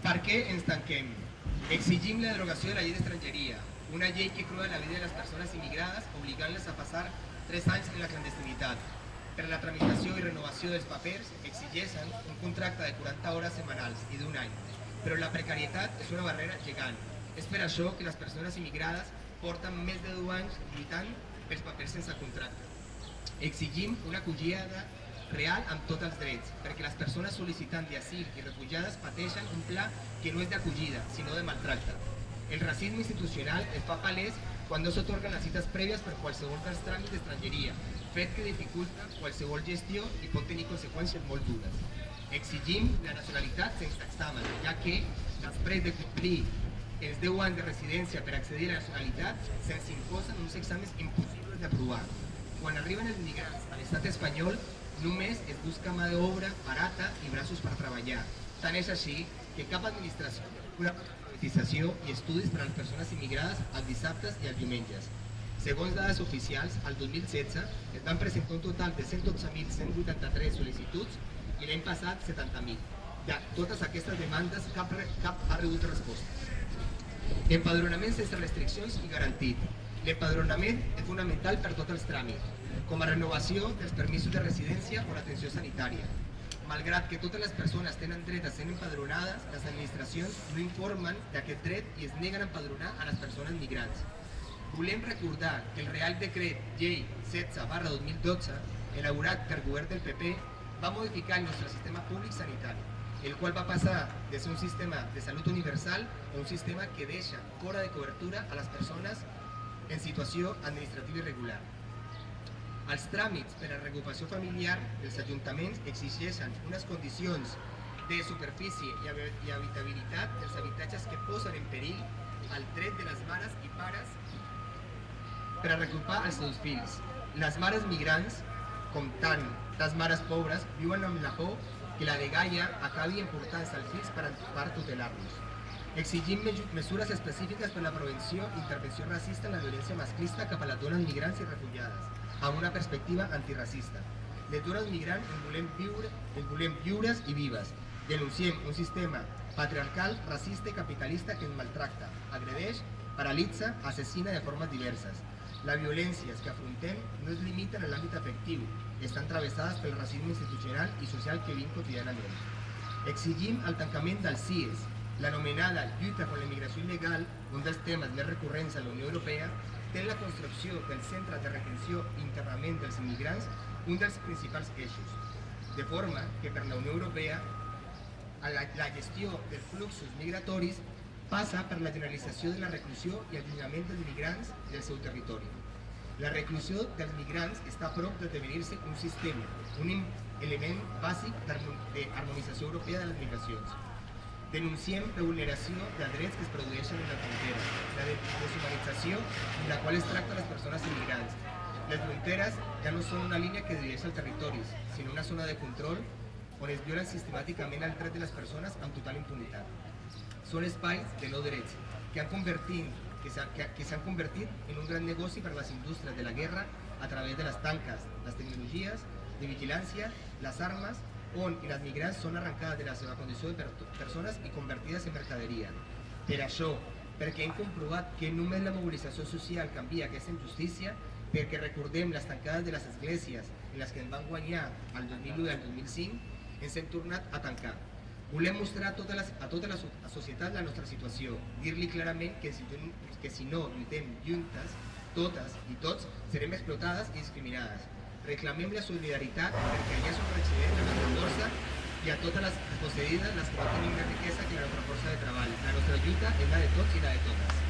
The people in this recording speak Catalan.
Per què ens tanquem? Exigim la derogació de la llei d'estrangeria, una llei que crua la vida de les persones immigrades obligant-les a passar 3 anys en la clandestinitat. Per a la tramitació i renovació dels papers exigeixen un contracte de 40 hores setmanals i d'1 any, però la precarietat és una barrera gegant. És per això que les persones immigrades porten més de 2 anys lluitant pels papers sense contracte. Exigim una acollida real amb tots els drets, perquè les persones sol·licitants d'asil i refugiades pateixen un pla que no és d'acollida, sinó de maltracte. El racisme institucional es fa palès quan no s'atorguen les cites prèvies per qualsevol dels tràmits d'estrangeria, fet que dificulta qualsevol gestió i pot tenir conseqüències molt dures. Exigim la nacionalitat sense examen, ja que, després de complir els 10 anys de residència per accedir a la nacionalitat, se'ns imposen uns exàmens impossibles d'aprovar. Quan arriben els migrants a l'estat espanyol, només es busca mà d'obra barata i braços per treballar. Tant és així que cap administració una alfabetització i estudis per a les persones immigrades els dissabtes i els diumenges. Segons dades oficials, el 2016 es van presentar un total de 112.183 sol·licituds i l'any passat 70.000. De totes aquestes demandes, cap ha rebut resposta. Empadronament sense restriccions i garantit. L'empadronament és fonamental per tots els tràmits, com a renovació dels permisos de residència o l'atenció sanitària. Malgrat que totes les persones tenen dret a ser empadronades, les administracions no informen d'aquest dret i es neguen a empadronar a les persones migrants. Volem recordar que el Real Decret Llei 16/2012, elaborat per govern del PP, va modificar el nostre sistema públic sanitari, el qual va passar de ser un sistema de salut universal a un sistema que deixa fora de cobertura a les persones en situació administrativa irregular. Els tràmits per a la reagrupació familiar dels ajuntaments exigeixen unes condicions de superfície i habitabilitat dels habitatges que posen en perill el dret de les mares i pares per a reagrupar els seus fills. Les mares migrants, com tant les mares pobres, viuen amb la por que la dgaia acabi emportant-se els fills per tutelar-los. Exigim mesures específiques per a la prevenció i intervenció racista en la violència masclista cap a les dones migrants i refugiades, amb una perspectiva antiracista. Les dones migrants en volem lliures i vives. Denunciem un sistema patriarcal, racista i capitalista que ens maltracta, agredeix, paralitza, assassina de formes diverses. Les violències que afrontem no es limiten a l'àmbit afectiu, estan travessades pel racisme institucional i social que vivim quotidianament. Exigim el tancament dels CIES, l'anomenada lluita contra la immigració il·legal, un dels temes més recurrents a la Unió Europea, té la construcció dels centres de retenció i internament dels immigrants un dels principals eixos, de forma que per la Unió Europea la gestió dels fluxos migratoris passa per la generalització de la reclusió i allunyament dels migrants del seu territori. La reclusió dels migrants està a prop d'esdevenir-se un sistema, un element bàsic d'harmonització europea de les migracions. Denunciem la vulneració de drets que es produeixen en la frontera, la deshumanització en la qual es tracta les persones immigrants. Les fronteres ja no són una línia que divideix els territoris, sinó una zona de control on es violen sistemàticament els drets de les persones amb total impunitat. Són espais de no drets que s'han convertit en un gran negoci per a les indústries de la guerra a través de les tanques, les tecnologies de vigilància, les armes, on les migrants són arrencades de la seva condició de persones i convertides en mercaderia. Per això, perquè hem comprovat que només la mobilització social canvia aquesta injustícia, perquè recordem les tancades de les esglésies en les que ens van guanyar el 2001 i el 2005, ens hem tornat a tancar. Volem mostrar a tota la societat la nostra situació, dir-li clarament que si no lluitem juntes, totes i tots, serem explotades i discriminades. Reclamem la solidaritat perquè allà som residents la nostra força i a totes les possedides les que no tenim més riquesa que la nostra força de treball. La nostra lluita és la de tots i la de totes.